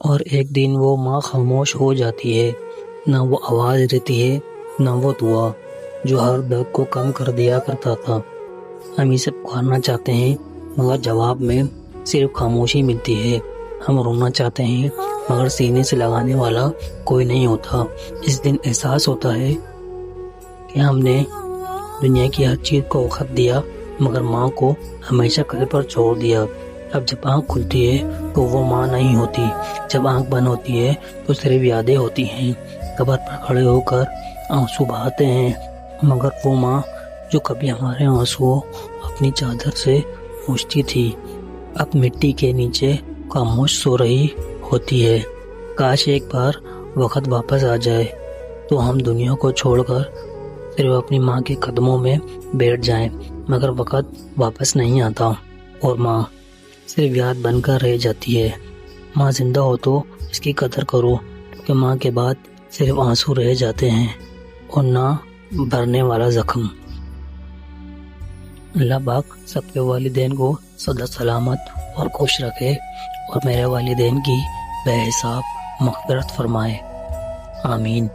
اور ایک دن وہ ماں خاموش ہو جاتی ہے، نہ وہ آواز رہتی ہے نہ وہ دعا جو ہر درد کو کم کر دیا کرتا تھا۔ ہم اسے پکارنا چاہتے ہیں مگر جواب میں صرف خاموشی ملتی ہے۔ ہم رونا چاہتے ہیں مگر سینے سے لگانے والا کوئی نہیں ہوتا۔ اس دن احساس ہوتا ہے کہ ہم نے دنیا کی ہر چیز کو وقت دیا مگر ماں کو ہمیشہ قلب پر چھوڑ دیا۔ اب جب آنکھ کھلتی ہے تو وہ ماں نہیں ہوتی، جب آنکھ بند ہوتی ہے تو صرف یادیں ہوتی ہیں۔ قبر پر کھڑے ہو کر آنسو بہاتے ہیں مگر وہ ماں جو کبھی ہمارے آنسو اپنی چادر سے پوچھتی تھی اب مٹی کے نیچے خاموش سو رہی ہوتی ہے۔ کاش ایک بار وقت واپس آ جائے تو ہم دنیا کو چھوڑ کر صرف اپنی ماں کے قدموں میں بیٹھ جائیں، مگر وقت واپس نہیں آتا اور ماں صرف یاد بن کر رہ جاتی ہے۔ ماں زندہ ہو تو اس کی قدر کرو، کیونکہ ماں کے بعد صرف آنسو رہ جاتے ہیں اور نہ بھرنے والا زخم۔ اللہ پاک سب کے والدین کو سدا سلامت اور خوش رکھے اور میرے والدین کی بے حساب مغفرت فرمائے، آمین۔